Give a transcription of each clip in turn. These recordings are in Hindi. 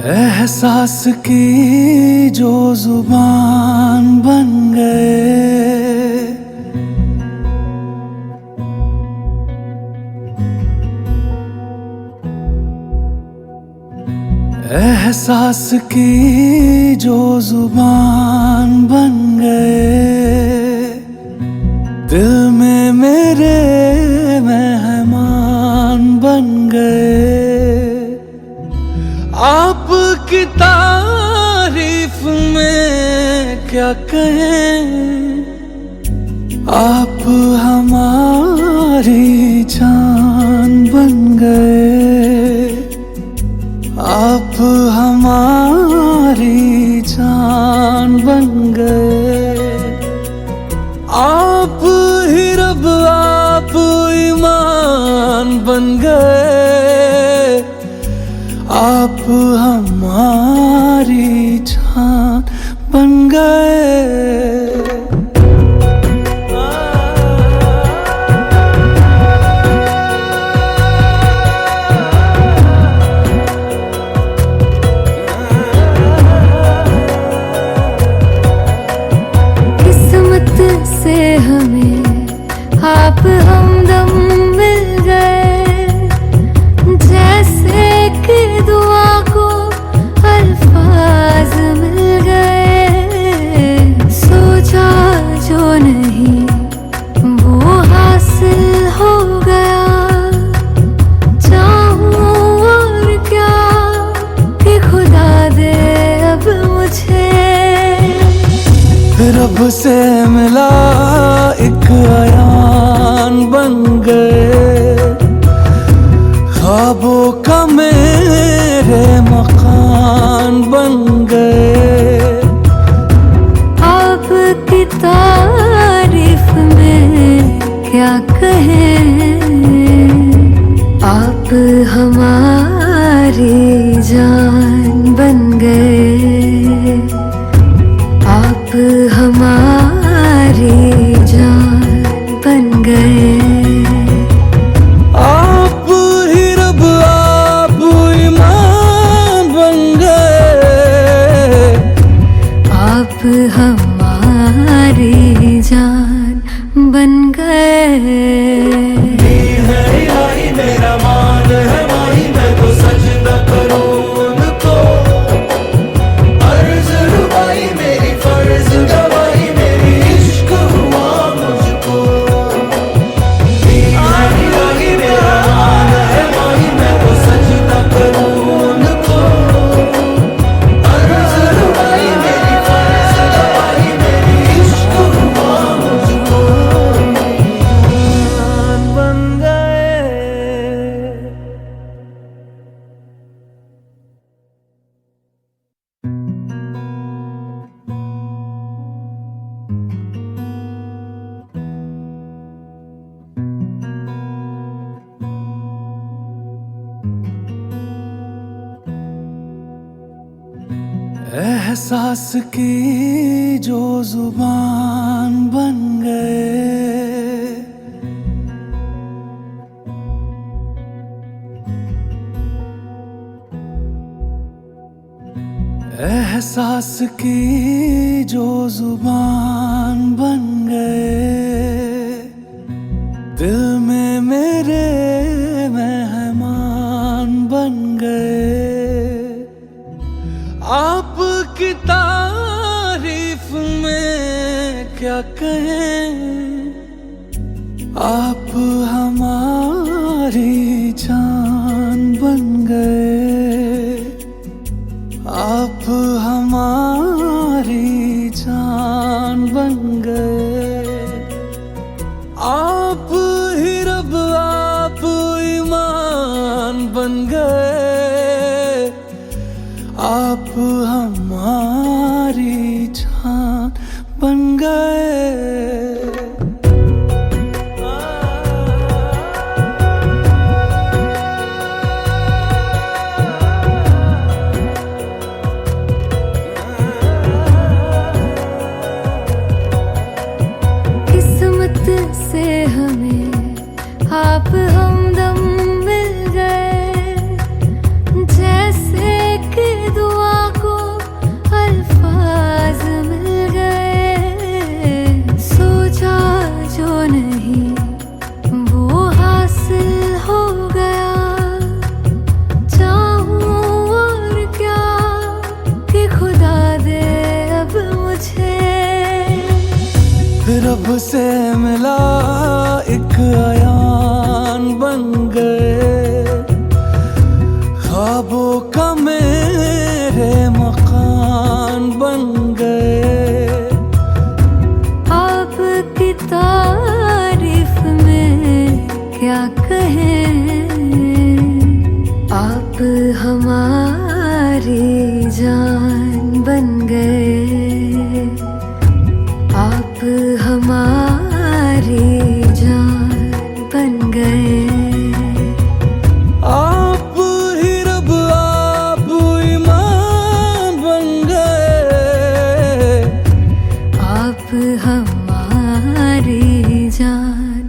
एहसास की जो जुबान बन गए, एहसास की जो जुबान बन गए, दिल में मेरे मेहमान बन गए। आपकी तारीफ में क्या कहें, आप हमारी जान बन गए, आप हमारी जान बन गए। आप ही रब आप ईमान बन गए, आप हमारी जान बन गए। किस्मत से हमें आप हमदम मिल गए, जैसे कि दुआ को अल्फाज मिल गए। सोचा जो नहीं वो हासिल हो गया, चाहूं और क्या कि खुदा दे अब मुझे। रब से मिला एक अयान बन गए, ख्वाबों का मेरे मकान बन गए। आपकी तारीफ में क्या कहें, आप हमारी जान बन गए, आप हमारी जान बन गए। आप ही रब आप ईमान बन गए, आप हमारी जान बन गए। मेरा मान है माही, मैं तो सजदा करूं उनको। अर्ज रुबाई मेरी फर्ज गवाही, मेरी इश्क हुआ मुझको। मेरा मान है माही, मैं तो सजदा करूं उनको। अर्ज रुबाई मेरी फर्ज गवाही, मेरी इश्क हुआ मुझको। बन गए। एहसास की जो जुबान बन गए, एहसास की जो जुबान बन गए, दिल में मेरे मेहमान बन गए। आपकी तारीफ में क्या कहें, आप हमारी जान बन गए, आप हमारी जान बन गए। आप ही रब आप ईमान बन गए, आप हमारी जान बन गए। जान बन गए, आप हमारी जान बन गए। आप ही रब आप ईमान बन गए, आप हमारी जान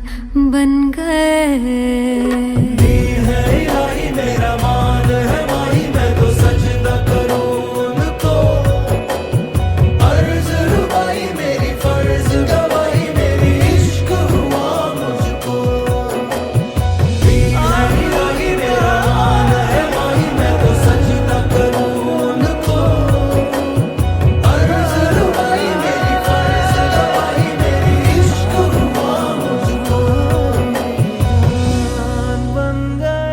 बन गए। मेरा मान है माही, मैं तो सजदा करूं उनको। अर्ज रुबाई मेरी फर्ज गवाही, मेरी इश्क हुआ मुझको। इलाही मेरा मान है माही, मैं तो सजदा करूं उनको। अर्ज रुबाई मेरी फर्ज गवाही, मेरी इश्क हुआ मुझको। बन गए।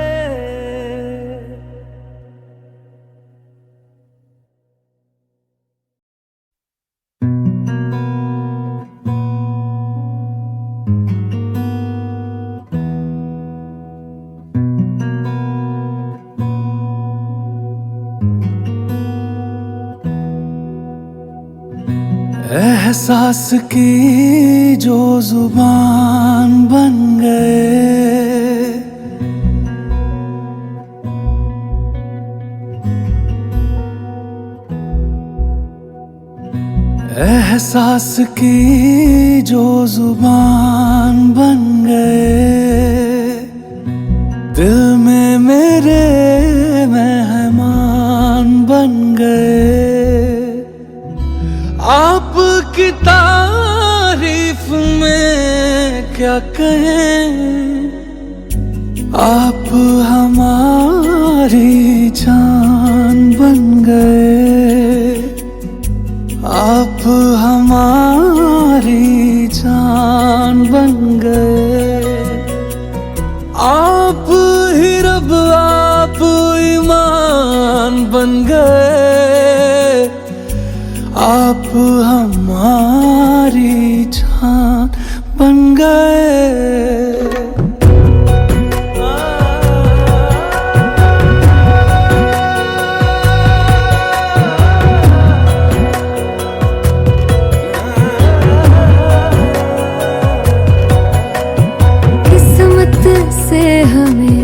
एहसास की जो जुबान बन गए, एहसास की जो जुबान बन गए, दिल में मेरे मेहमान बन गए। आपकी तारीफ में क्या कहें, आप हमारी जान बन गए, आप हमारी जान बन गए। आप ही रब आप ईमान बन गए, आप हमारी जान बन गए। किस्मत से हमें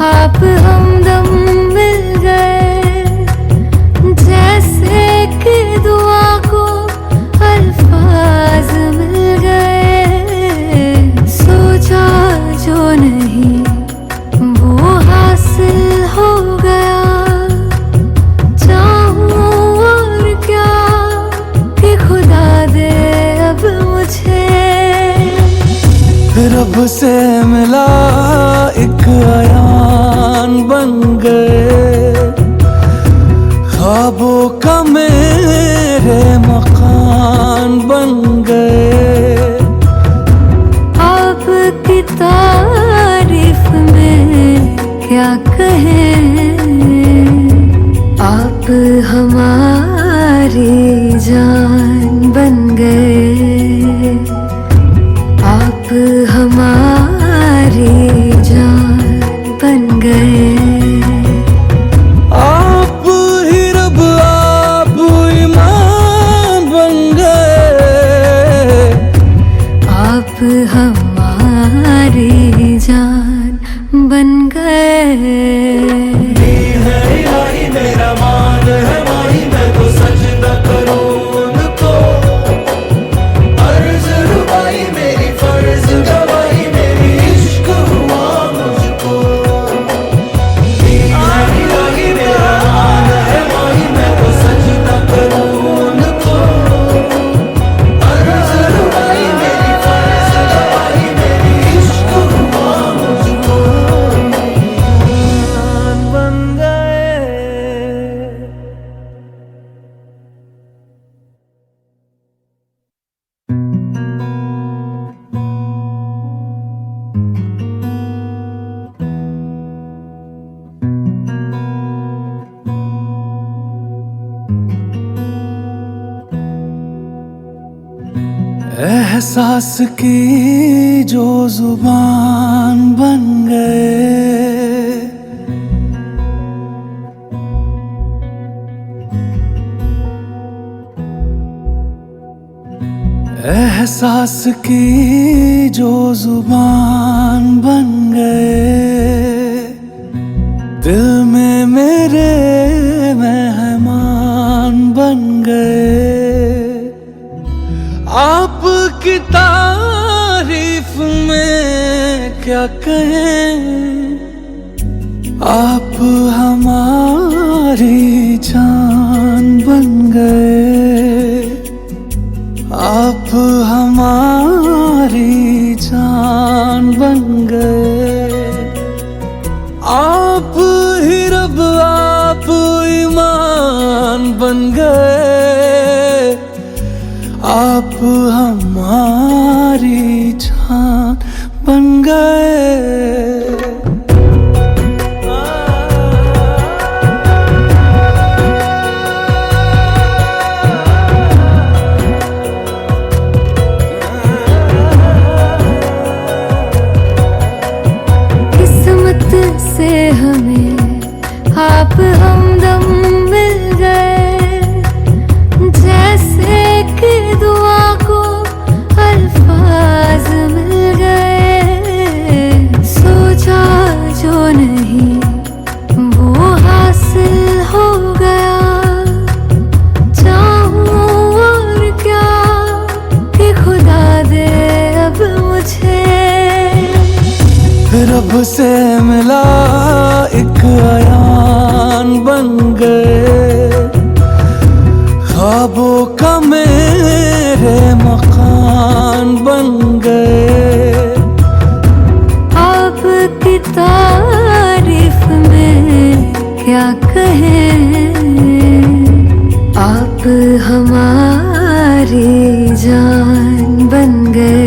आप हमदम मिल गए, जैसे कि दुआ को अल्फाज मिल गए। सोचा जो नहीं वो हासिल हो गया, चाहूं और क्या कि खुदा दे अब मुझे। रब से मिला एक अयान बन गए, ख्वाबों का मेरे मकान बन गए। आपकी तारीफ में क्या कहें, आप हमारी जान बन गए, आप हमारी जान बन गए। आप ही रब आप ईमान बन गए, आप हमारी जान बन गए। इलाही मेरा मान है माही, मैं तो सजदा करूं उनको। अर्ज रुबाई मेरी फर्ज गवाही, मेरी इश्क हुआ मुझको। इलाही मेरा मान है माही, मैं तो सजदा करूं उनको। अर्ज रुबाई मेरी फर्ज गवाही, मेरी इश्क हुआ मुझको। बन गए। एहसास की जो जुबान बन गए, एहसास की जो जुबान बन गए, दिल में मेरे मेहमान बन गए। आपकी तारीफ में क्या कहें, आप हमारी जान बन गए, आप हमारी जान बन गए। आप ही रब, आप ईमान बन गए, आप हमारी जान बन गए। से हमें आप हमदम मिल गए, जैसे कि दुआ को अल्फाज मिल गए। सोचा जो नहीं वो हासिल हो गया, चाहूं और क्या कि खुदा दे अब मुझे। रब से मिला एक अयान बन गए, ख्वाबों का मेरे मकान बन गए। आपकी तारीफ में क्या कहें, आप हमारी जान बन गए।